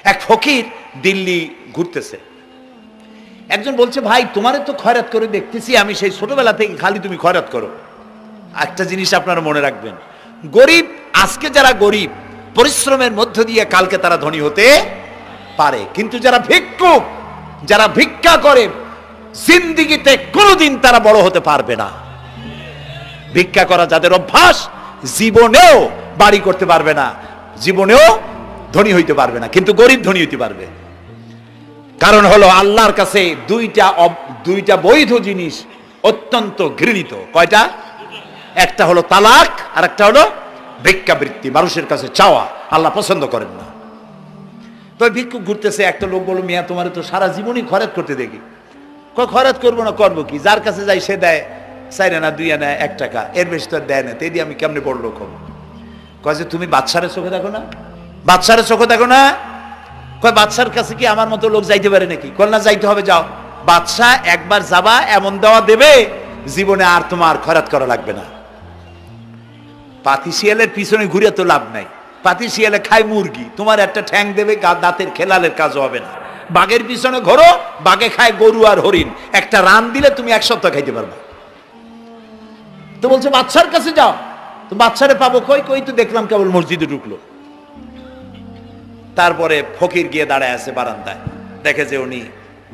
এক ফকির দিল্লি ঘুরতেছে, একজন বলছে, ভাই তোমারে তো খয়রাত করে দেখতেছি আমি সেই ছোটবেলা থেকে, খালি তুমি খয়রাত করো। একটা জিনিস আপনারা মনে রাখবেন, গরিব, আজকে যারা গরিব পরিশ্রমের মধ্য দিয়ে কালকে তারা ধনী হতে পারে, কিন্তু যারা ভিক্ষুক, যারা ভিক্ষা করে, জিন্দেগিতে কোনোদিন তারা বড় হতে পারবে না। ভিক্ষা করা যাদের অভ্যাস, জীবনেও বাড়ি করতে পারবে না, জীবনেও ধনী হইতে পারবে না, কিন্তু গরিব ধনী হইতে পারবে। কারণ হলো আল্লাহর কাছে দুইটা বৈধ জিনিস অত্যন্ত ঘৃণিত। কয়টা? একটা হলো তালাক, আর একটা হলো ভিক্ষাবৃত্তি, মানুষের কাছে চাওয়া। আল্লাহ পছন্দ করেন না। তো ভিক্ষুক ঘুরতেছে, একটা লোক বলল, মিয়া তোমার তো সারা জীবনই খরচ করতে দেখি। খরচ করবো না, করবো কি? যার কাছে যাই সে দেয় 4 আনা 2 আনা 1 টাকা, এর বেশি তো দেয় না, তেই দিয়ে আমি কেমনে বড় লোক হবো? কয় যে তুমি বাদশারে চোখে দেখো না, বাদশারে চোখে দেখো না? কয় বাদশার কাছে কি আমার মতো লোক যাইতে পারে নাকি? কয় না, যাইতে হবে, যাও। বাদশা একবার যাবা, এমন দেওয়া দেবে জীবনে আর তোমার খরচ করা লাগবে না। পাতি শিয়ালের পিছনে ঘুরে তো লাভ নাই, পাতি শিয়ালে খায় মুরগি, তোমার একটা ঠ্যাং দেবে, দাঁতের খেলালের কাজ হবে না। বাঘের পিছনে ঘোরো, বাঘে খায় গরু আর হরিণ, একটা রান দিলে তুমি 1 সপ্তাহ খাইতে পারবা। তো বলছে বাদশার কাছে যাও। তো বাদশারে পাবো কই? কই তো দেখলাম কেবল মসজিদে ঢুকলো। তারপরে ফকির গিয়ে দাঁড়ায় আছে বারান্দায়, দেখে যে উনি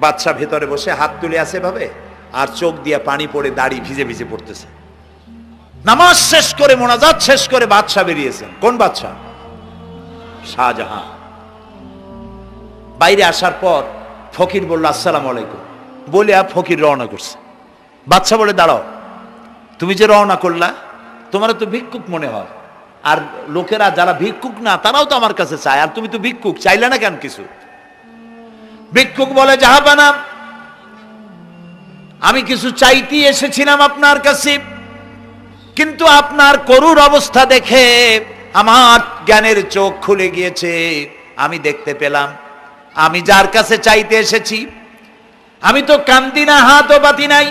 বাদশা ভেতরে বসে হাত তুলে আছে ভাবে, আর চোখ দিয়ে পানি পড়ে দাড়ি ভিজে ভিজে পড়তেছে। নামাজ শেষ করে, মোনাজাত শেষ করে বাদশা বেরিয়েছেন। কোন বাদশা? শাহজাহান। বাইরে আসার পর ফকির বলল, আসসালামু আলাইকুম বলে ফকির রওনা করছে। বাদশা বলে, দাঁড়াও, তুমি যে রওনা করলা, তোমার তো ভিক্ষুক মনে হয়, আর লোকেরা যারা ভিক্ষুক না তারাও তো আমার কাছে চায়, আর তুমি তো ভিক্ষুক, চাইলে না কেন কিছু? ভিক্ষুক বলে, জাহাপানা, আমি কিছু চাইতে এসেছিলাম আপনার কাছে, কিন্তু আপনার করুণ অবস্থা দেখে আমার জ্ঞানের চোখ খুলে গিয়েছে। আমি দেখতে পেলাম আমি যার কাছে চাইতে এসেছি, আমি তো কান্দি না, হাতও পাতি নাই।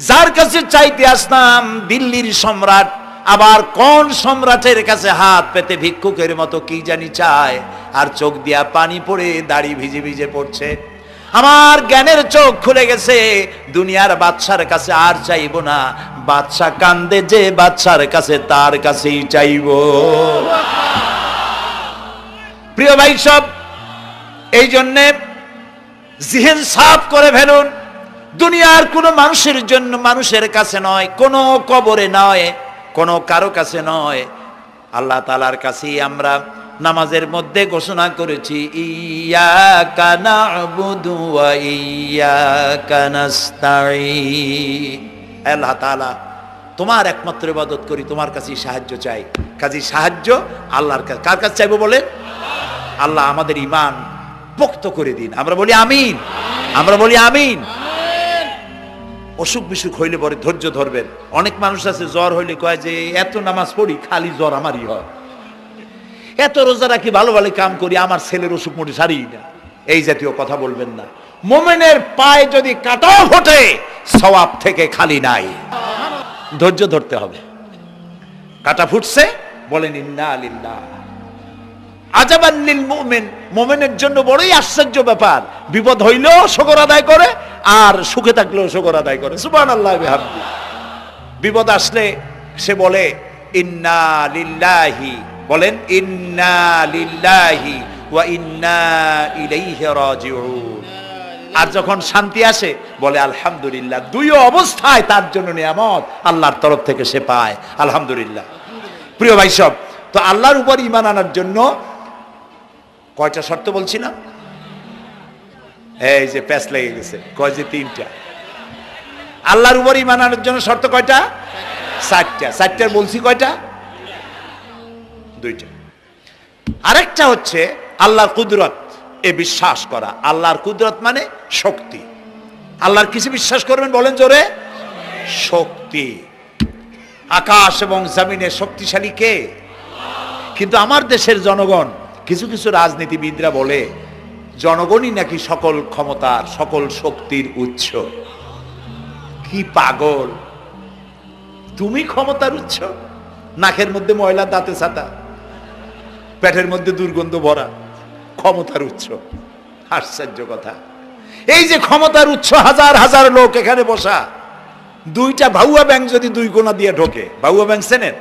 যার কাছে চাইতে আসলাম দিল্লির সম্রাট, আবার কোন সম্রাটের কাছে হাত পেতে ভিক্ষুকের মতো কি জানি চায়, আর চোখ দিয়া পানি পড়ে দাড়ি ভিজে ভিজে পড়ছে। আমার জ্ঞানের চোখ খুলে গেছে, দুনিয়ার বাদশার কাছে আর চাইব না। বাদশা কান্দে যে বাদশার কাছে, তার কাছেই চাইব। প্রিয় ভাই সব, এই জন্যে জিহ্ন সাফ করে ফেলুন। দুনিয়ার কোনো মানুষের জন্য, মানুষের কাছে নয়, কোনো কবরে নয়, কোনো কারো কাছে নয়, আল্লাহ তাআলার কাছেই আমরা নামাজের মধ্যে ঘোষণা করেছি, ইয়্যাকা না'বুদু ওয়া ইয়্যাকা নাস্তাঈন। আল্লাহ তাআলা, তোমার একমাত্র ইবাদত করি, তোমার কাছেই সাহায্য চাই। কাজেই সাহায্য আল্লাহর কাছে। কার কাছে চাইবো বলেন? আল্লাহ আমাদের ঈমান পোক্ত করে দিন। আমরা বলি আমিন, আমরা বলি আমিন। অসুখ বিসুখ হইলে পরে ধৈর্য ধরবেন। অনেক মানুষ আছে জ্বর হইলে কয় যে এত নামাজ পড়ি খালি জ্বর আমারই হয়, এত রোজা রাখি, ভালো ভালো কাম করি, আমার ছেলের অসুখ মোটে সারি না। এই জাতীয় কথা বলবেন না। মুমিনের পায়ে যদি কাঁটাও ফোটে, সওয়াব থেকে খালি নাই। ধৈর্য ধরতে হবে। কাঁটা ফুটছে, বলেন ইন্না লিল্লাহ। আজাবান লিল মুমিন, মুমিনের জন্য বড়ই আশ্চর্য ব্যাপার, বিপদ হইলেও শুকর আদায় করে, আর সুখে থাকলেও শুকর আদায় করে। সুবহানাল্লাহ বিহামদি। বিপদ আসলে সে বলে ইন্না লিল্লাহি, বলেন ইন্না লিল্লাহি ওয়া ইন্না ইলাইহি রাজিউন। আর যখন শান্তি আসে বলে আলহামদুলিল্লাহ। দুই অবস্থায় তার জন্য নিয়ামত আল্লাহর তরফ থেকে সে পায়, আলহামদুলিল্লাহ। প্রিয় ভাই সব, তো আল্লাহর উপর ঈমান আনার জন্য কয়টা শর্ত বলছিলাম? এই যে প্যাচ লেগে গেছে, কয় যে 3টা। আল্লাহর উপর ঈমান আনার জন্য শর্ত কয়টা? 4টা। 4টার বলছি কয়টা? 2টা। আরেকটা হচ্ছে আল্লাহর কুদরত, এ বিশ্বাস করা। আল্লাহর কুদরত মানে শক্তি। আল্লাহর কিছু বিশ্বাস করবেন বলেন জোরে? শক্তি। আকাশ এবং জমিনে শক্তিশালী কে? কিন্তু আমার দেশের জনগণ, কিছু কিছু রাজনীতিবিদরা বলে জনগণই নাকি সকল ক্ষমতার, সকল শক্তির উৎস। কি পাগল! তুমি ক্ষমতার উৎস? নাকের মধ্যে ময়লা, দাঁতে ছাতা, পেটের মধ্যে দুর্গন্ধ ভরা, ক্ষমতার উৎস। আশ্চর্য কথা, এই যে ক্ষমতার উৎস, হাজার হাজার লোক এখানে বসা, দুইটা ভাউয়া ব্যাংক যদি দুই কোণা দিয়ে ঢোকে, ভাউয়া ব্যাংক চেনেন?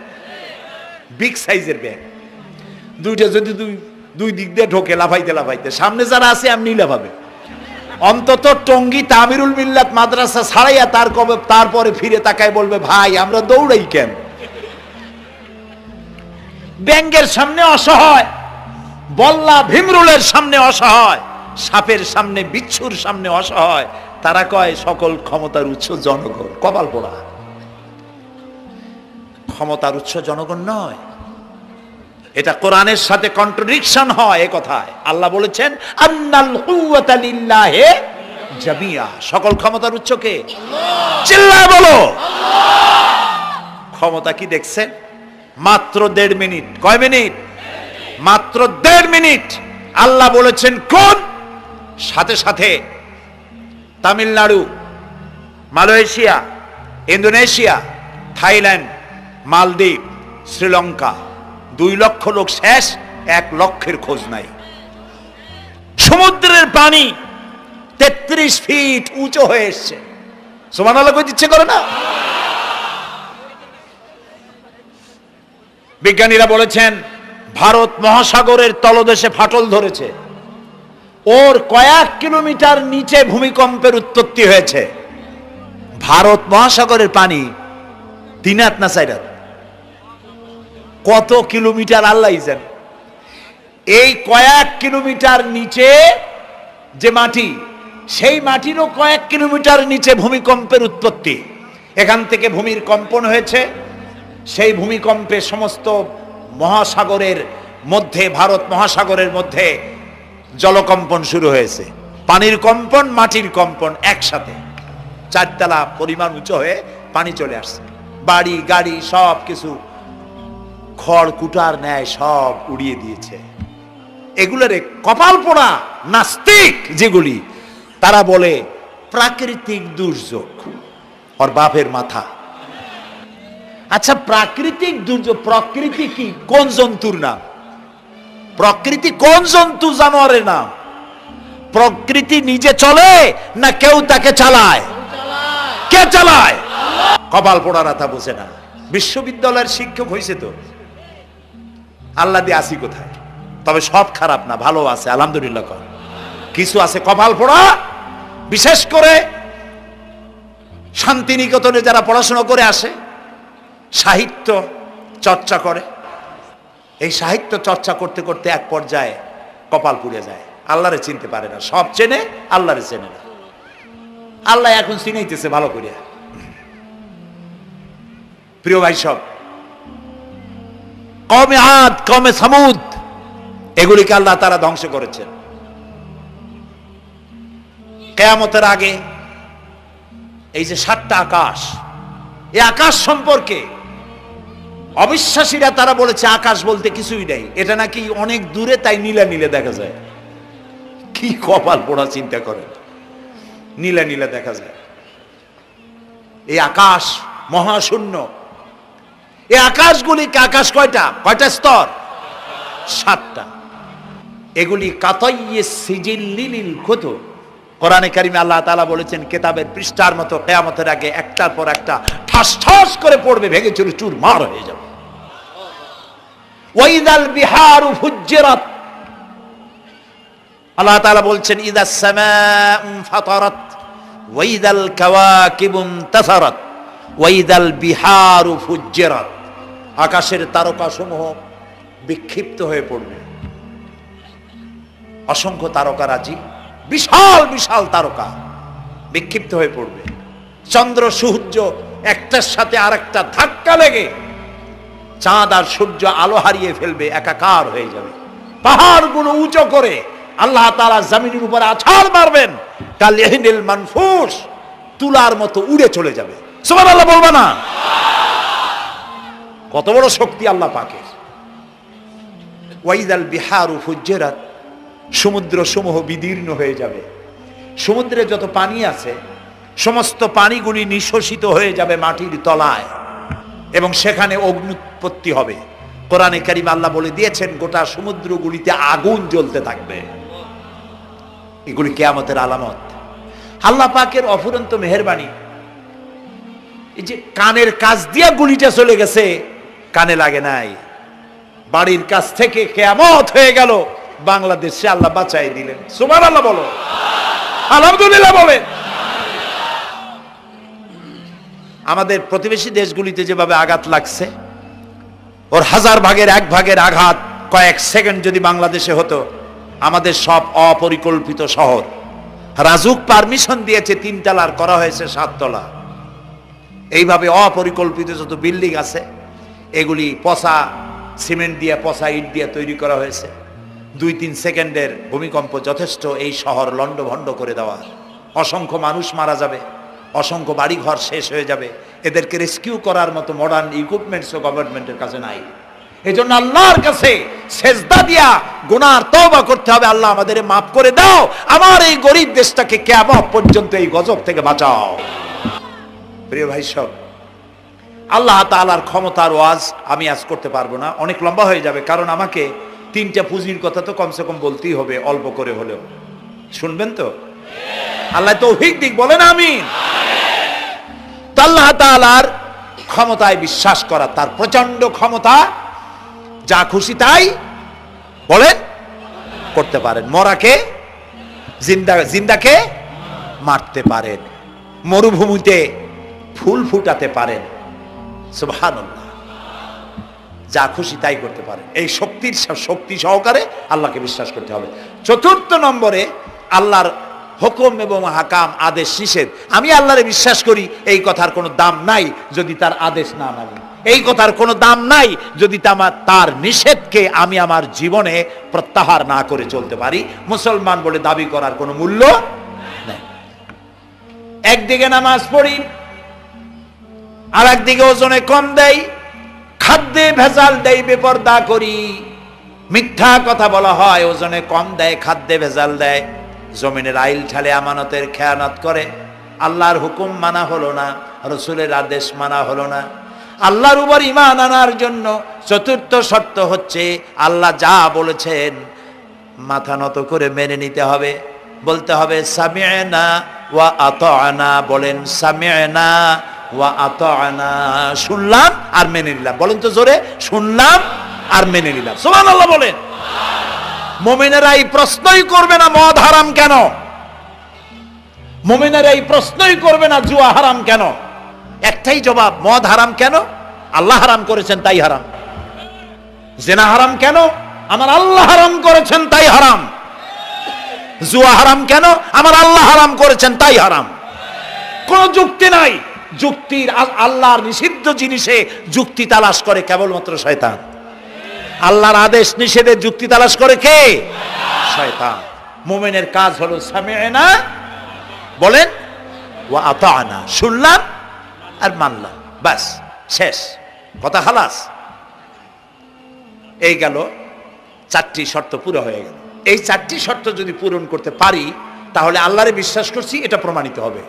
বিগ সাইজের ব্যাংক, দুইটা যদি দুই দিক দিয়ে ঢোকে লাফাইতে লাফাইতে, সামনে যারা আছে এমনি লাফাবে। অন্তত টঙ্গী তামিরুল মিল্লাত মাদ্রাসা ছাড়াইয়া তারপরে ফিরে তাকায় বলবে, ভাই আমরা দৌড়াই কেন? ব্যাংকের সামনে অসহায়, বল্লা ভীমরুলের সামনে অসহায়, সাপের সামনে বিচ্ছুর সামনে অসহায়, তারা কয় সকল ক্ষমতার উৎস জনগণ। কপাল পোড়া, ক্ষমতার উৎস জনগণ নয়। এটা কোরআনের সাথে কন্ট্রাডিকশন হয় এ কথায়। আল্লাহ বলেছেন আন্নাল কুওয়াতা লিল্লাহি জামিয়া, সকল ক্ষমতার উৎস কে? চিল্লায় বলো ক্ষমতা কি দেখছেন? মাত্র 1.5 মিনিট। কয় মিনিট? মাত্র 1.5 মিনিট। আল্লাহ বলেছেন কোন, সাথে সাথে তামিলনাড়ু, মালয়েশিয়া, ইন্দোনেশিয়া, থাইল্যান্ড, মালদ্বীপ, শ্রীলঙ্কা 2 লক্ষ লোক শেষ, 1 লক্ষের খোঁজ নাই। সমুদ্রের পানি 33 ফিট উঁচু হয়ে এসছে। সুবহানাল্লাহ কই ইচ্ছে করে না? বিজ্ঞানীরা বলেছেন ভারত মহাসাগরের তলদেশে ফাটল ধরেছে, ওর কয়েক কিলোমিটার নিচে ভূমিকম্পের উৎপত্তি হয়েছে। ভারত মহাসাগরের পানি 3 হাত না 4 হাত, কত কিলোমিটার আল্লাহই জানে। এই কয়েক কিলোমিটার নিচে যে মাটি, সেই মাটিরও কয়েক কিলোমিটার নিচে ভূমিকম্পের উৎপত্তি। এখান থেকে ভূমির কম্পন হয়েছে, সেই ভূমিকম্পে সমস্ত মহাসাগরের মধ্যে, ভারত মহাসাগরের মধ্যে জলকম্পন শুরু হয়েছে। পানির কম্পন, মাটির কম্পন একসাথে 4 তলা পরিমাণ উঁচু হয়ে পানি চলে আসছে। বাড়ি গাড়ি সব কিছু খড় কুটার ন্যায় সব উড়িয়ে দিয়েছে। এগুলোরে কপাল পোড়া নাস্তিক যেগুলি, তারা বলে প্রাকৃতিক দুর্যোগ। ওর বাপের মাথা। আচ্ছা, প্রাকৃতিক দুর্যোগ, প্রকৃতি কি? কোন জন্তুর নাম? প্রকৃতি কোন জন্তু জানোয়ারের নাম? প্রকৃতি নিজে চলে না কেউ তাকে চালায়? কে চালায়? কপাল পোড়ারা তা বোঝে না। বিশ্ববিদ্যালয়ের শিক্ষক হয়েছে তো, আল্লাহ দিয়ে আসি কোথায়? তবে সব খারাপ না, ভালো আছে আলহামদুলিল্লাহ। কিছু আছে কপাল পোড়া, বিশেষ করে শান্তিনিকেতনে যারা পড়াশোনা করে আসে, সাহিত্য চর্চা করে, এই সাহিত্য চর্চা করতে করতে এক পর্যায়ে কপাল পুড়ে যায়, আল্লাহরে চিনতে পারে না। সব চেনে, আল্লাহরে চেনে না। আল্লাহ এখন চিনাইতেছে ভালো করে। প্রিয় ভাই সব, কওমে আদ, কওমে সামুদ, এগুলিকে আল্লাহ তারা ধ্বংস করেছেন। কিয়ামতের আগে এই যে 7টা আকাশ, এই আকাশ সম্পর্কে অবিশ্বাসীরা তারা বলেছে আকাশ বলতে কিছুই নেই, এটা নাকি অনেক দূরে, তাই নীলা নীলে দেখা যায়। কি কপাল পোড়া চিন্তা করেন, নীলা নীলা দেখা যায়। এই আকাশ মহাশূন্য। এই আকাশগুলিকে, আকাশ কয়টা? কয়টা স্তর? 7টা। এগুলি কাতাইয়ে সিজিল্লিল কুতুব। কোরআনে কারিমে আল্লাহ তাআলা বলেছেন কিতাবের পৃষ্ঠার মতো কিয়ামতের আগে একটার পর একটা ঠাস ঠাস করে পড়বে, ভেঙে চুরে চুরমার হয়ে যাবে। ওয়াইদাল বিহারু ফুজ্জিরাত, আল্লাহ তাআলা বলছেন ইদাস সামাউ ফাতারাত ওয়াইদাল কাওয়াকিবু ইনতাসারাত ওয়াইদাল বিহারু ফুজ্জিরাত। আকাশের তারকাসমূহ বিক্ষিপ্ত হয়ে পড়বে। অসংখ্য তারকারাজি, বিশাল বিশাল তারকা বিক্ষিপ্ত হয়ে পড়বে। চন্দ্র সূর্য একটার সাথে আরেকটা ধাক্কা লেগে চাঁদ আর সূর্য আলো হারিয়ে ফেলবে, একাকার হয়ে যাবে। পাহাড়গুলো উঁচু করে আল্লাহ তাআলা জমিনের উপরে আছাড় মারবেন, কালিহিনিল মানফুস, তুলার মতো উড়ে চলে যাবে। সুবহানাল্লাহ বলবা না? কত বড় শক্তি আল্লাহ পাকের। ওয়াইদাল বিহারু ফুজ্জিরাত, সমুদ্র সমূহ বিদীর্ণ হয়ে যাবে। সমুদ্রে যত পানি আছে সমস্ত পানিগুলি নিঃশোষিত হয়ে যাবে মাটির তলায়, এবং সেখানে অগ্নুৎপত্তি হবে। কোরআনে কারিমে আল্লাহ বলে দিয়েছেন গোটা সমুদ্রগুলিতে আগুন জ্বলতে থাকবে। এগুলি কিয়ামতের আলামত। আল্লাহ পাকের অফুরন্ত মেহেরবানি। এই যে কানের কাছ দিয়ে গুলিটা চলে গেছে, কানে লাগে নাই, বাড়ির কাছ থেকে কিয়ামত হয়ে গেল, বাংলাদেশে আল্লাহ বাঁচাই দিলেন। সুবহানাল্লাহ বলো, আলহামদুলিল্লাহ বলেন। আমাদের প্রতিবেশী দেশগুলিতে যেভাবে আঘাত লাগছে, ওর 1000 ভাগের 1 ভাগের আঘাত কয়েক সেকেন্ড যদি বাংলাদেশে হতো, আমাদের সব অপরিকল্পিত শহর, রাজুক পারমিশন দিয়েছে 3 তলার, করা হয়েছে 7 তলা। এইভাবে অপরিকল্পিত যত বিল্ডিং আছে এগুলি পচা সিমেন্ট দিয়ে, পচা ইট দিয়ে তৈরি করা হয়েছে। 2-3 সেকেন্ডের ভূমিকম্প যথেষ্ট এই শহর লন্ডভন্ড করে দেওয়ার। অসংখ্য মানুষ মারা যাবে, অসংখ্য বাড়িঘর শেষ হয়ে যাবে। এদেরকে রেস্কিউ করার মতো মডার্ন ইকুইপমেন্টসও গভর্নমেন্টের কাছে নাই। এই জন্য আল্লাহর কাছে সেজদা দিয়া গুনার তওবা করতে হবে, আল্লাহ আমাদের মাফ করে দাও, আমার এই গরিব দেশটাকে কিয়ামত পর্যন্ত এই গজব থেকে বাঁচাও। প্রিয় ভাই সব, আল্লাহ তাআলার ক্ষমতার ওয়াজ আমি আজ করতে পারবো না, অনেক লম্বা হয়ে যাবে। কারণ আমাকে 3টা পুঁজির কথা তো কমসে কম বলতেই হবে, অল্প করে হলেও। শুনবেন তো? আল্লাহ তৌফিক দিক, বলেন আমিন। তো আল্লাহ তাআলার ক্ষমতায় বিশ্বাস করা, তার প্রচন্ড ক্ষমতা, যা খুশি তাই বলেন করতে পারেন। মরাকে জিন্দাকে মারতে পারেন, মরুভূমিতে ফুল ফুটাতে পারেন। সুবহানাল্লাহ, যা খুশি তাই করতে পারেন। এই শক্তি সহকারে আল্লাহকে বিশ্বাস করতে হবে। 4র্থ নম্বরে আল্লাহর হুকুম এবং হাকাম, আদেশ নিষেধ। আমি আল্লাহরে বিশ্বাস করি, এই কথার কোনো দাম নাই যদি তার আদেশ না মানি। এই কথার কোনো দাম নাই যদি তার নিষেধকে আমি আমার জীবনে প্রত্যাহার না করে চলতে পারি। মুসলমান বলে দাবি করার কোনো মূল্য নেই। একদিকে নামাজ পড়ি, আর একদিকে ওজনে কম দেয়, খাদ্যে ভেজাল দেয়, বেপরদা করি, মিথ্যা কথা বলা হয়, ওজনে কম দেয়, খাদ্যে ভেজাল দেয়, জমিনের আইল ঠালে, আমানতের খেয়ানত করে। আল্লাহর হুকুম মানা হলো না, রসুলের আদেশ মানা হলো না। আল্লাহর উপর ঈমান আনার জন্য 4র্থ শর্ত হচ্ছে আল্লাহ যা বলেছেন মাথা নত করে মেনে নিতে হবে। বলতে হবে সামি'না ওয়া আতা'না। বলেন সামি'না ওয়া আতা'না, শুনলাম আর মেনে নিলাম। বলেন তো জোরে, শুনলাম আর মেনে নিলাম। সুবহানাল্লাহ বলেন। মুমিনেরা এই প্রশ্নই করবে না মদ হারাম কেন, মুমিনেরা এই প্রশ্নই করবে না জুয়া হারাম কেন। একটাই জবাব, মদ হারাম কেন? আল্লাহ হারাম করেছেন তাই হারাম। জিনা হারাম কেন? আমার আল্লাহ হারাম করেছেন তাই হারাম। জুয়া হারাম কেন? আমার আল্লাহ হারাম করেছেন তাই হারাম। কোন যুক্তি নাই। যুক্তির, আল্লাহর নিষিদ্ধ জিনিসে যুক্তি তালাশ করে কেবলমাত্র শয়তান। আল্লাহর আদেশ নিষেধের যুক্তি তালাশ করে কে? শয়তান। মুমিনের কাজ হলো সামি'না, বলেন, ওয়া আতা'না, শুনলাম আর মানলাম, বাস, শেষ কথা, খালাস। এই গেল 4টি শর্ত পুরো হয়ে গেল। এই 4টি শর্ত যদি পূরণ করতে পারি তাহলে আল্লাহরে বিশ্বাস করছি এটা প্রমাণিত হবে,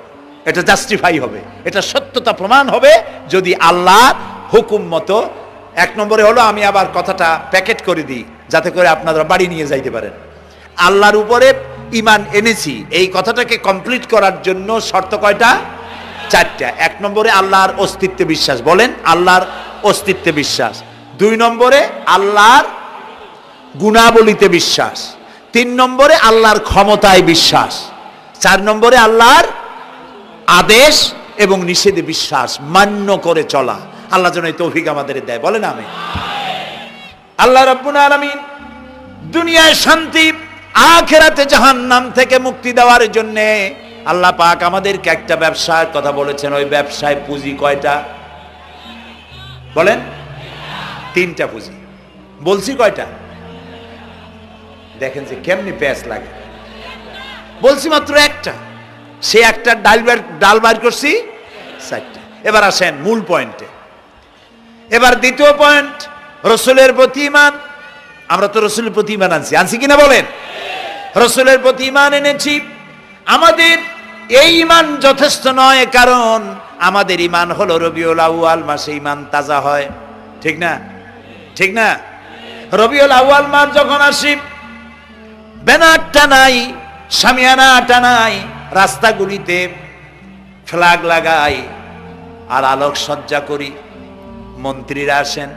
এটা জাস্টিফাই হবে, এটা সত্যতা প্রমাণ হবে যদি আল্লাহর হুকুম মতো। 1 নম্বরে হলো, আমি আবার কথাটা প্যাকেট করে দিই যাতে করে আপনারা বাড়ি নিয়ে যাইতে পারেন। আল্লাহর উপরে ঈমান এনেছি, এই কথাটাকে কমপ্লিট করার জন্য শর্ত কয়টা? 4টা। 1 নম্বরে আল্লাহর অস্তিত্বে বিশ্বাস, বলেন আল্লাহর অস্তিত্বে বিশ্বাস। 2 নম্বরে আল্লাহর গুণাবলীতে বিশ্বাস। 3 নম্বরে আল্লাহর ক্ষমতায় বিশ্বাস। 4 নম্বরে আল্লাহর আদেশ এবং নিষেধে বিশ্বাস, মান্য করে চলা। আল্লাহ যেন এই তৌফিক আমাদের দেয়, বলেন আমিন। আল্লাহ রাব্বুল আলামিন দুনিয়ায় শান্তি, আখিরাতে জাহান্নাম থেকে মুক্তি দেওয়ার জন্য আল্লাহ পাক আমাদেরকে একটা ব্যবসার কথা বলেছেন। ওই ব্যবসায় পুঁজি কয়টা? বলেন। 3টা পুঁজি। বলছি কয়টা? দেখেন যে কেমনি প্যাঁচ লাগে। বলছি মাত্র একটা, সে একটা ডাল বাইর করছি 4টা। এবার আসেন মূল পয়েন্টে। এবার দ্বিতীয় পয়েন্ট, রসুলের প্রতি ঈমান। আমরা তো রসুলের প্রতি ঈমান আনছি কিনা বলেন? রসুলের প্রতি ঈমান এনেছি। আমাদের এই ঈমান যথেষ্ট নয়, কারণ আমাদের ঈমান হলো রবিউল আউয়াল মাসে ঈমান তাজা হয়, ঠিক না? ঠিক না? রবিউল আউয়াল মাস যখন আসি, ব্যানারটা নাই, শামিয়ানাটা নাই, রাস্তাগুলিতে ফ্ল্যাগ লাগাই আর আলোক সজ্জা করি। মন্ত্রীরা আসেন,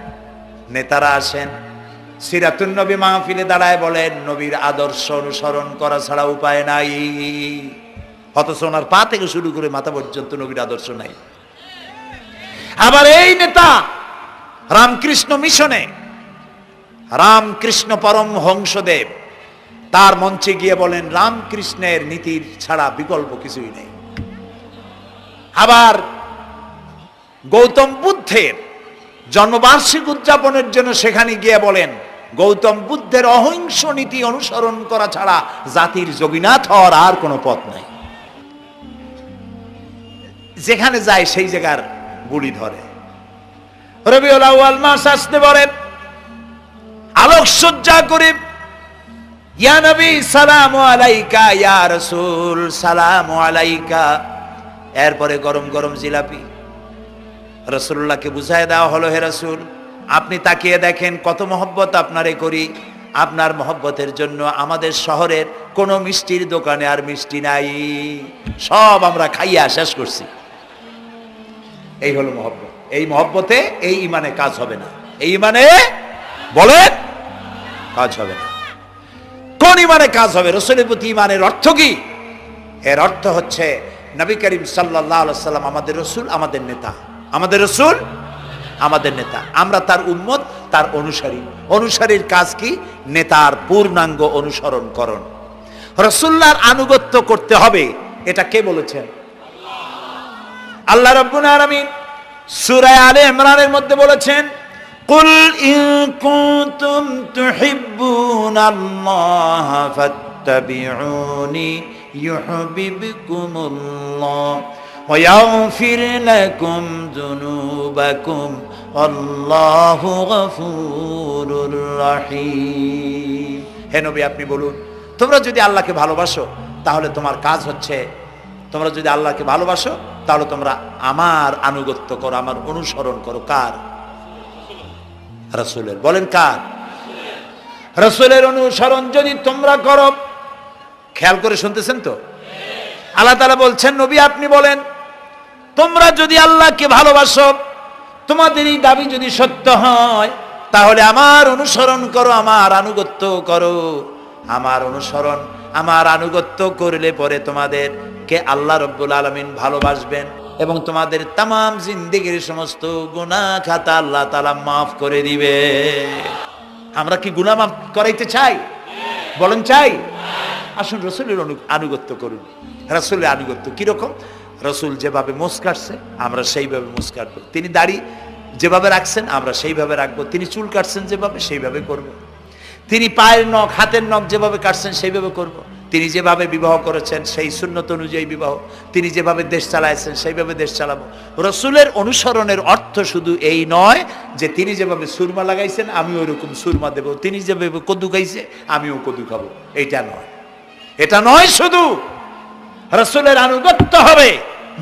নেতারা আসেন, সিরাতুন নবী মাহফিলে দাঁড়ায় বলেন নবীর আদর্শ অনুসরণ করা ছাড়া উপায় নাই। অথচ ওনার পা থেকে শুরু করে মাথা পর্যন্ত নবীর আদর্শ নাই। আবার এই নেতা রামকৃষ্ণ মিশনে, রামকৃষ্ণ পরমহংসদেব তার মঞ্চে গিয়ে বলেন রামকৃষ্ণের নীতির ছাড়া বিকল্প কিছুই নেই। আবার গৌতম বুদ্ধের জন্মবার্ষিকী উদযাপনের জন্য সেখানে গিয়ে বলেন গৌতম বুদ্ধের অহিংস নীতি অনুসরণ করা ছাড়া জাতির যোগীনাথ হওয়ার আর কোনো পথ নাই। যেখানে যায় সেই জায়গার গুলি ধরে। রবিউল আউয়াল মাস আসতে বলেন আলোকসজ্জা করে, ইয়া নবী সালামু আলাইকা, ইয়া রাসূল সালামু আলাইকা। এরপরে গরম গরম জিলাপি রাসূলুল্লাহকে বুঝায় দেওয়া হলো, হে রাসূল আপনি তাকিয়ে দেখেন কত মহব্বত আপনারে করি, আপনার মহব্বতের জন্য আমাদের শহরের কোনো মিষ্টির দোকানে আর মিষ্টি নাই, সব আমরা খাইয়া শেষ করছি। এই হলো মহব্বত। এই মহব্বতে এই ইমানে কাজ হবে না। এই ইমানে বলেন কাজ হবে না। কোন ইমানে কাজ হবে? রাসূলের প্রতি ইমানের অর্থ কি? এর অর্থ হচ্ছে নবী করিম সাল্লাল্লাহু আলাইহি সাল্লাম আমাদের রাসূল, আমাদের নেতা। আমাদের রাসূল আমাদের নেতা, আমরা তার উম্মত, তার অনুসারী। অনুসারীর কাজ কি? নেতার পূর্ণাঙ্গ অনুসরণ করণ। রাসূলুল্লাহর আনুগত্য করতে হবে, এটা কে বলেছেন? আল্লাহ রাব্বুল আলামিন সূরা আলে ইমরানের মধ্যে বলেছেন কুল ইন কুনতুম তুহিব্বুনাল্লাহা ফাত্তাবিউনি ইউহিব্বুকুমুল্লাহ ওয়া ইয়াগফির লাকুম যুনুবাকুম আল্লাহু গফুরুর রহিম। হে নবী আপনি বলুন, তোমরা যদি আল্লাহকে ভালোবাসো তাহলে তোমার কাজ হচ্ছে, তোমরা যদি আল্লাহকে ভালোবাসো তাহলে তোমরা আমার আনুগত্য করো, আমার অনুসরণ করো। কার? রাসূলের। বলেন কার? রাসূলের অনুসরণ যদি তোমরা করো, খেয়াল করে শুনতেছেন তো? আল্লাহ তাআলা বলছেন নবী আপনি বলেন তোমরা যদি আল্লাহকে ভালোবাসো, তোমাদের এই দাবি যদি সত্য হয় তাহলে আমার অনুসরণ করো, আমার আনুগত্য করো। আমার অনুসরণ, আমার আনুগত্য করলে পরে তোমাদেরকে আল্লাহ রাব্বুল আলামিন ভালোবাসবেন এবং তোমাদের তামাম জিন্দেগির সমস্ত গুনাহ খাতা আল্লাহ তাআলা মাফ করে দিবে। আমরা কি গুনাহ মাফ করাইতে চাই? বলেন চাই? আসুন রাসূলের আনুগত্য করুন। রাসূলের আনুগত্য কিরকম? রাসূল যেভাবে মোস কাটছে আমরা সেইভাবে মোস কাটবো। তিনি দাড়ি যেভাবে রাখছেন আমরা সেইভাবে রাখবো। তিনি চুল কাটছেন যেভাবে সেইভাবে করব। তিনি পায়ের নখ, হাতের নখ যেভাবে কাটছেন সেইভাবে করব। তিনি যেভাবে বিবাহ করেছেন সেই সুন্নত অনুযায়ী বিবাহ, তিনি যেভাবে দেশ চালাইছেন সেইভাবে দেশ চালাবো। রাসূলের অনুসরণের অর্থ শুধু এই নয় যে তিনি যেভাবে সুরমা লাগাইছেন আমি ওইরকম সুরমা দেব, তিনি যেভাবে কদু খাইছে আমিও কদু খাবো, এটা নয়। এটা নয়, শুধু রাসূলের আনুগত্য হবে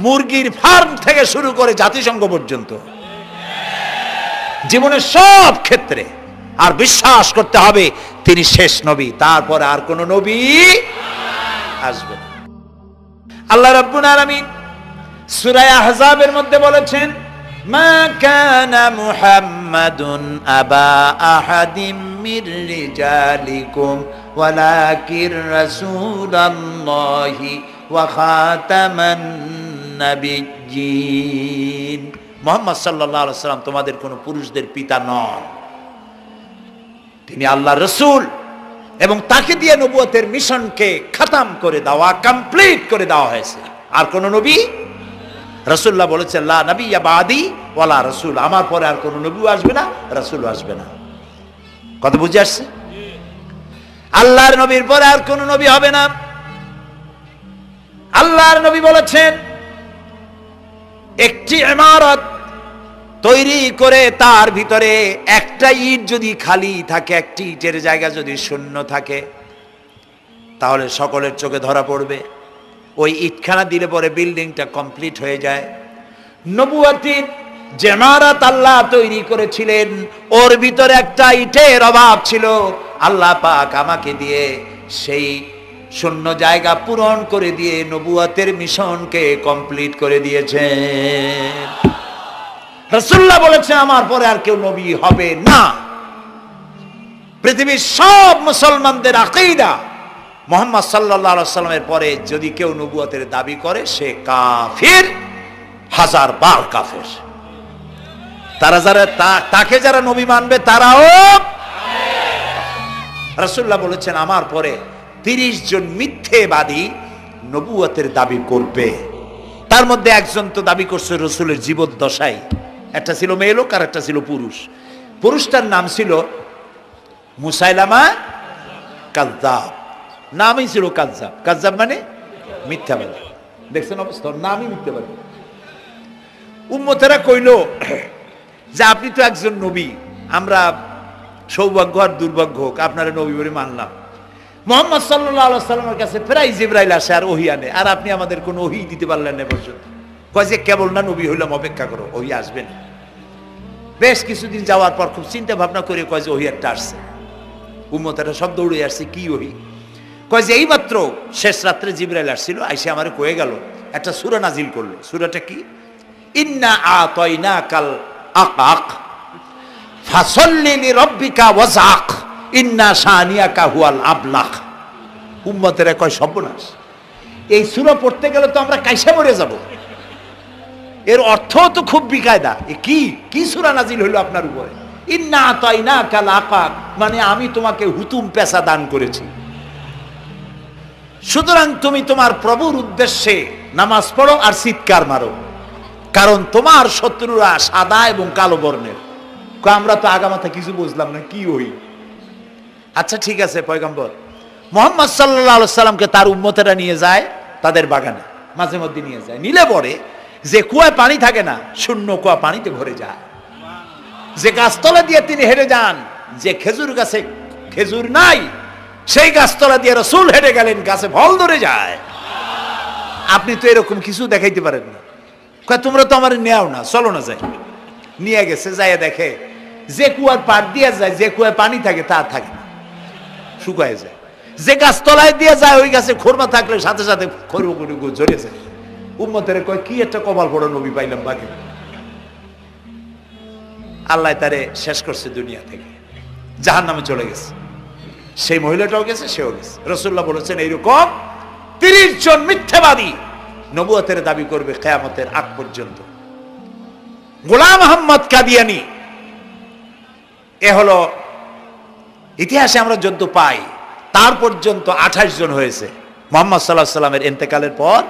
মুরগির ফার্ম থেকে শুরু করে জাতিসংঘ পর্যন্ত, জীবনের সব ক্ষেত্রে। আর বিশ্বাস করতে হবে তিনি শেষ নবী, তারপরে আর কোন নবী আসবে না। আল্লাহ রাব্বুল আলামিন সূরা আহজাবের মধ্যে বলেছেন মা কানা মুহাম্মাদুন আবা আহাদিম মির রিজালিকুম ওয়ালাকির রাসূলুল্লাহি ওয়া খাতামান নাবিয়্যিন। মুহাম্মদ সাল্লাল্লাহু আলাইহি ওয়াসাল্লাম তোমাদের কোন পুরুষদের পিতা নন, তিনি আল্লাহর রাসূল এবং তাকে দিয়ে নবুয়তের মিশনকে খতম করে দেওয়া, কমপ্লিট করে দেওয়া হয়েছে। আর কোন নবী, রাসূলুল্লাহ বলেছেন লা নাবিয়্যা বাদি ওয়ালা রাসূল, আমার পরে আর কোন নবী আসবে না, রাসূল আসবে না। কথা বুঝে আসছে? আল্লাহর নবীর পরে আর কোন নবী হবে না। আল্লাহর নবী বলেছেন একটি ইমারত তৈরি করে তার ভিতরে একটা ইট যদি খালি থাকে, একটি ইটের জায়গা যদি শূন্য থাকে, তাহলে সকলের চোখে ধরা পড়বে। ওই ইটখানা দিলে পরে বিল্ডিংটা কমপ্লিট হয়ে যায়। নবুয়তির যে ইমারত আল্লাহ তৈরি করেছিলেন ওর ভিতরে একটা ইটের অভাব ছিল, আল্লাহ পাক আমাকে দিয়ে সেই শূন্য জায়গা পূরণ করে দিয়ে নবুয়তের মিশনকে কমপ্লিট করে দিয়েছেন। রাসূলুল্লাহ বলেছেন আমার পরে আর কেউ নবী হবে না। পৃথিবীর সব মুসলমানদের আকীদা মুহাম্মদ সাল্লাল্লাহু আলাইহি ওয়াসাল্লামের পরে যদি কেউ নবুয়তের দাবি করে সে কাফির, হাজার বার কাফির। তাকে যারা নবী মানবে তারাও। রাসূলুল্লাহ বলেছেন আমার পরে 30 জন মিথ্যেবাদী নবুয়তের দাবি করবে। তার মধ্যে একজন তো দাবি করছে রাসূলের জীবদ্দশায়, একটা ছিল মেয়ে লোক আর একটা ছিল পুরুষ। পুরুষটার নাম ছিল মুসাইলামা কাযযাব, নামই ছিল কাযযাব। কাযযাব মানে মিথ্যাবাদী। দেখছেন অবস্থা, নামই মিথ্যাবাদী। উম্মতেরা কইল যে আপনি তো একজন নবী, আমরা সৌভাগ্য আর দুর্ভাগ্য হোক আপনারা নবী বলে মানলাম। মুহাম্মদ সাল্লাল্লাহু আলাইহি ওয়াসাল্লামের কাছে প্রায় জিবরাইল আসে আর ওহী আনে, আর আপনি আমাদের কোনো ওহী দিতে পারলেন না পর্যন্ত। কয় যে কেবল না নবী হইলাম, অপেক্ষা করো, ওহী আসবেন। বেশ কিছুদিন যাওয়ার পর খুব চিন্তা ভাবনা করে কয় যে ওহী একটা আসছে। উম্মতেরা সব দৌড়ে আসছে, কি ওহী? কয় যে এইমাত্র শেষ রাত্রে জিবরাইল আসছিল, আইসে আমারে কয়ে গেল একটা সূরা নাজিল করলো। সূরাটা কি? ইন্না আতাইনাকাল আকাক ফাসাল্লি লিরাব্বিকা ওয়াজআক ইন্না শানিয়াকা হুয়াল আবলাক। উম্মতেরা কয় সর্বনাশ, এই সূরা পড়তে গেলে তো আমরা কাইসা মরে যাব। এর অর্থ তো খুব বিকায়দা। কি সূরা নাজিল হলো আপনার উপরে? ইন্না আতাইনাকাল আকাক মানে আমি তোমাকে হুতুম পেশা দান করেছি, সুতরাং তুমি তোমার প্রভুর উদ্দেশ্যে নামাজ পড়ো আর চিৎকার মারো, কারণ তোমার শত্রুরা সাদা এবং কালো বর্ণের। আমরা তো আগামাথা কিছু বুঝলাম না, কি ওই? আচ্ছা ঠিক আছে, পয়গম্বর মুহাম্মদ সাল্লাল্লাহু আলাইহি সাল্লামকে তার উম্মতেরা নিয়ে যায় তাদের বাগানে, মাঝে মধ্যে নিয়ে যায়। নিলে পরে যে কুয়ায় পানি থাকে না, শূন্য কুয়া পানিতে ভরে যায়। যে গাছতলা দিয়ে তিনি হেঁটে যান, যে খেজুর গাছে খেজুর নাই সেই গাছতলা দিয়ে রাসূল হেঁটে গেলেন, গাছে ফল ধরে যায়। আপনি তো এরকম কিছু দেখাইতে পারেন না। তোমরা তো আমার নেও না, চলো না যাই। নিয়ে গেছে, যাই দেখে যে কুয়ার পাড় দিয়ে যায়, যে কুয়ায় পানি থাকে তা থাকে না, শুকায় যায়। যে গাছতলায় দিয়ে যায় ওই গাছে খোরমা থাকলে সাথে সাথে খড়ি ঝরে যায়। উম্মতের কয় কি একটা কপাল পড়া নবী পাইলাম বাকি। আল্লাহ তারে শেষ করছে দুনিয়া থেকে, জাহান্নামে চলে গেছে। সেই মহিলাটাও গেছে, সেও গেছে। রাসূলুল্লাহ বলেছেন এইরকম 30 জন মিথ্যাবাদী নবুয়তের দাবি করবে কিয়ামতের আগ পর্যন্ত। গোলাম আহমদ কাদিয়ানী, এ হলো ইতিহাসে আমরা যদ্য পাই তার পর্যন্ত 28 জন হয়েছে। মুহাম্মদ সাল্লাল্লাহু আলাইহি সাল্লামের ইন্তেকালের পর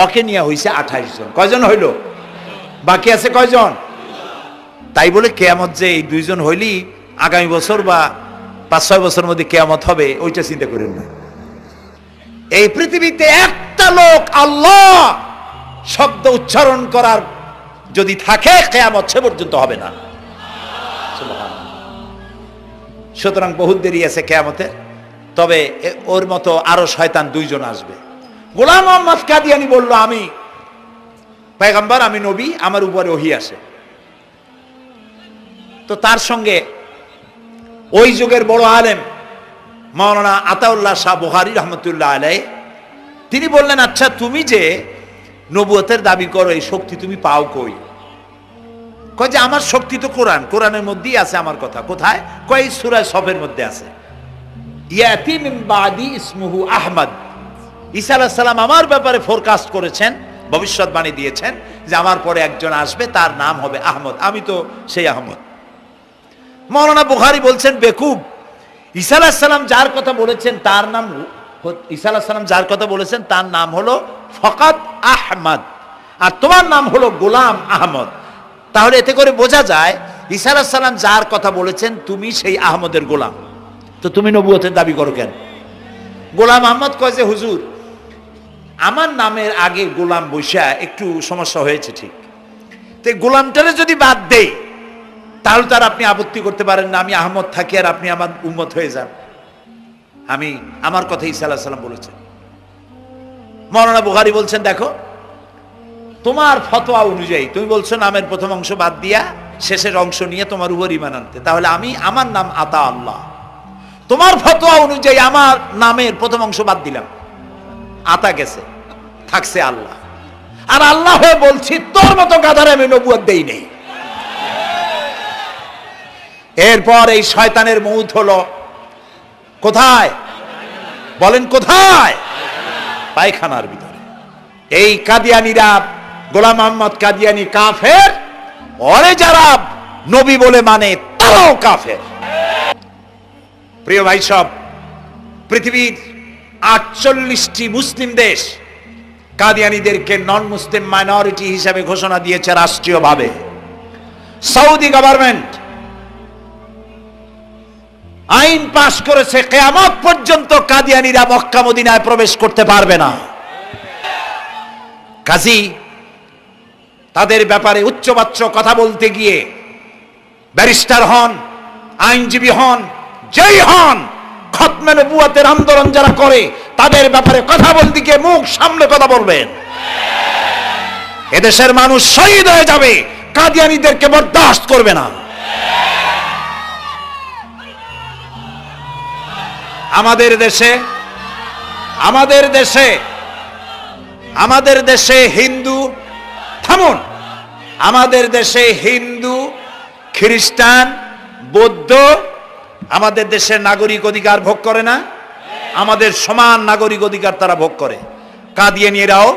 ওকে নিয়ে হয়েছে 28 জন। কয়জন হইল? বাকি আছে কয়জন? তাই বলে কিয়ামত যে এই 2 জন হইলি আগামী বছর বা 5-6 বছরের মধ্যে কিয়ামত হবে ওইটা চিন্তা করেন না। এই পৃথিবীতে একটা লোক আল্লাহ শব্দ উচ্চারণ করার যদি থাকে কিয়ামত সে পর্যন্ত হবে না। সুতরাং বহুত দেরি আছে কিয়ামতে। তবে ওর মতো আরো শয়তান 2 জন আসবে। গোলাম আহমদ কাদিয়ানী বলল আমি পয়গম্বর, আমি নবী, আমার উপরে ওহী আসে। তো তার সঙ্গে ওই যুগের বড় আলেম মাওলানা আতাউল্লাহ শাহ বুখারী রহমতুল্লাহ আলাইহি তিনি বললেন, আচ্ছা তুমি যে নবুয়তের দাবি করো এই শক্তি তুমি পাও কই? কয় যে আমার শক্তি তো কোরআনের মধ্যেই আছে আমার কথা। কোথায়? কয় সূরা সফের মধ্যে আছে। ইয়াতি মিন বাদি ইসমুহু আহমদ। ঈসা আলাইহিস সালাম আমার ব্যাপারে ফোরকাস্ট করেছেন, ভবিষ্যৎবাণী দিয়েছেন যে আমার পরে একজন আসবে, তার নাম হবে আহমদ। আমি তো সেই আহমদ। মাওলানা বুখারী বলছেন বেকুব, ঈসা আলাইহিস সালাম যার কথা বলেছেন তার নাম, ঈসা আলাইহিস সালাম যার কথা বলেছেন তার নাম হলো ফকাত আহমদ, আর তোমার নাম হলো গোলাম আহমদ। তাহলে এতে করে বোঝা যায় ঈসা আলাইহিস সালাম যার কথা বলেছেন তুমি সেই আহমদের গোলাম, তো তুমি নবুয়তের দাবি করো কেন? গোলাম আহমদ কয় যে হুজুর আমার নামের আগে গোলাম বৈশা একটু সমস্যা হয়েছে, ঠিক, তো গোলামটারে যদি বাদ দেই তাহলে তার আপনি আপত্তি করতে পারেন না আমি আহমদ থাকি আর আপনি আমার উম্মত হয়ে যান। আমি আমার কথা ঈসা আলাইহিস সালাম বলেছেন। মাওলানা বুখারী বলছেন দেখো তোমার ফতোয়া অনুযায়ী তুমি বলছো নামের প্রথম অংশ বাদ দিয়া শেষের অংশ নিয়ে তোমার উপর ঈমান আনতে, তাহলে আমার নাম আতা আল্লাহ, তোমার ফতোয়া অনুযায়ী আমার নামের প্রথম অংশ বাদ দিলাম, আতা গেছে, থাকছে আল্লাহ। আর আল্লাহ হয়ে বলছি তোর মতো গাধারে আমি নবুয়ত দেই নেই। এরপর এই শয়তানের মৌত হলো কোথায় বলেন? কোথায়? পায়খানার ভিতরে। এই কাদিয়ানীরা, গোলাম মোহাম্মদ কাদিয়ানী কাফের, ওরে যারা নবী বলে মানে তারাও কাফের। প্রিয় ভাই সব, পৃথিবীর 48টি মুসলিম দেশ কাদিয়ানীদেরকে নন মুসলিম মাইনরিটি হিসেবে ঘোষণা দিয়েছে রাষ্ট্রীয়ভাবে। সৌদি গভর্নমেন্ট আইন পাশ করেছে, কিয়ামত পর্যন্ত কাদিয়ানীরা মক্কা মদিনায় প্রবেশ করতে পারবে না। কাজী তাদের ব্যাপারে উচ্চবাচ্য কথা বলতে গিয়ে ব্যারিস্টার হন, আইনজীবী হন, যেই হন, খতমে নবুয়তের আন্দোলন যারা করে তাদের ব্যাপারে কথা বলতে গিয়ে মুখ সামনে কথা বলবেন। এদেশের মানুষ শহীদ হয়ে যাবে, কাদিয়ানীদেরকে বরদাস্ত করবে না। আমাদের দেশে হিন্দু, থামুন, আমাদের দেশে হিন্দু, খ্রিস্টান, বৌদ্ধ আমাদের দেশের নাগরিক অধিকার ভোগ করে না? আমাদের সমান নাগরিক অধিকার তারা ভোগ করে। কাদিয়ানীরাও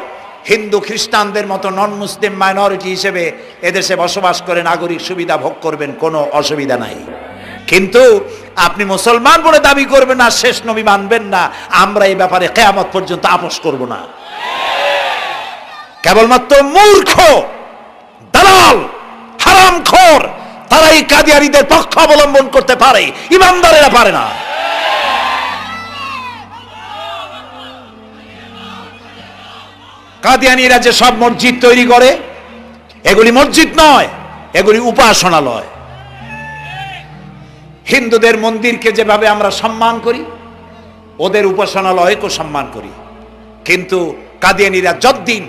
হিন্দু খ্রিস্টানদের মতো নন মুসলিম মাইনরিটি হিসেবে এদেশে বসবাস করে নাগরিক সুবিধা ভোগ করবেন, কোনো অসুবিধা নাই। কিন্তু আপনি মুসলমান বলে দাবি করবেন না, শেষ নবী মানবেন না, আমরা এই ব্যাপারে কিয়ামত পর্যন্ত আপোষ করব না। কেবলমাত্র মূর্খ, দালাল, হারামখোর তারাই কাদিয়ানীদের পক্ষ অবলম্বন করতে পারে, ইমানদারেরা পারে না। কাদিয়ানীরা যে সব মসজিদ তৈরি করে, এগুলি মসজিদ নয়, এগুলি উপাসনালয়। হিন্দুদের মন্দিরকে যেভাবে আমরা সম্মান করি, ওদের উপাসনালয়কে সম্মান করি। কিন্তু কাদিয়ানীরা যতদিন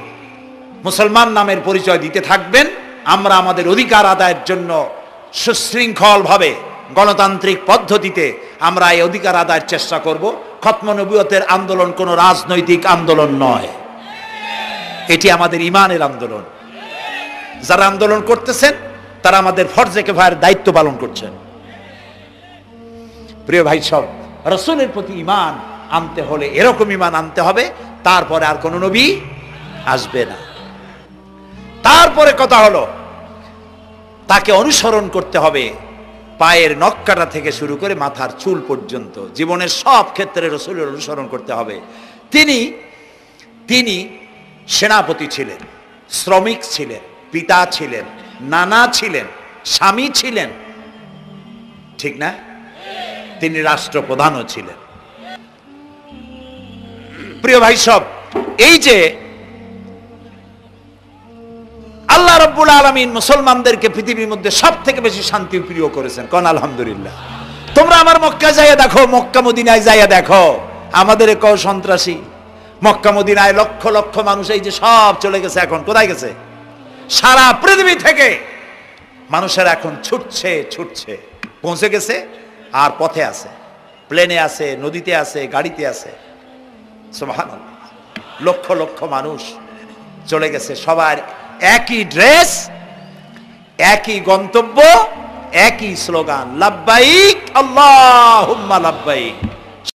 মুসলমান নামের পরিচয় দিতে থাকবেন, আমরা আমাদের অধিকার আদায়ের জন্য সুশৃঙ্খলভাবে গণতান্ত্রিক পদ্ধতিতে আমরা এই অধিকার আদায়ের চেষ্টা করব। খতমে নবুয়তের আন্দোলন কোনো রাজনৈতিক আন্দোলন নয়, এটি আমাদের ঈমানের আন্দোলন। যারা আন্দোলন করতেছেন তারা আমাদের ফরজে কিফায়ার দায়িত্ব পালন করছেন। প্রিয় ভাই সব, রাসূলের প্রতি ঈমান আনতে হলে এরকম ঈমান আনতে হবে, তারপরে আর কোন নবী আসবে না। তারপরে কথা হলো তাকে অনুসরণ করতে হবে পায়ের নখকাটা থেকে শুরু করে মাথার চুল পর্যন্ত, জীবনের সব ক্ষেত্রে রাসূলের অনুসরণ করতে হবে। তিনি সেনাপতি ছিলেন, শ্রমিক ছিলেন, পিতা ছিলেন, নানা ছিলেন, স্বামী ছিলেন, ঠিক না? তিনি রাষ্ট্রপ্রধানও ছিলেন। প্রিয় ভাই সব, এই যে আল্লাহ রাব্বুল আলামিন মুসলমানদেরকে পৃথিবীর মধ্যে সবথেকে বেশি শান্তি প্রিয় করেছেন, কোন আলহামদুলিল্লাহ। তোমরা আমার মক্কা যাইয়া দেখো, মক্কা মদিনায় যাইয়া দেখো, আমাদের কও সন্ত্রাসী। মক্কা মদিনায় লক্ষ লক্ষ মানুষ এই যে সব চলে গেছে, এখন কোথায় গেছে? সারা পৃথিবী থেকে মানুষের এখন ছুটছে, পৌঁছে গেছে, আর পথে আছে, প্লেনে আছে, নদীতে আছে, গাড়িতে আছে। সুবহানাল্লাহ, লক্ষ লক্ষ মানুষ চলে গেছে, সবার একই ড্রেস, একই গন্তব্য, একই স্লোগান, লাব্বাইক আল্লাহুম্মা লাব্বাইক।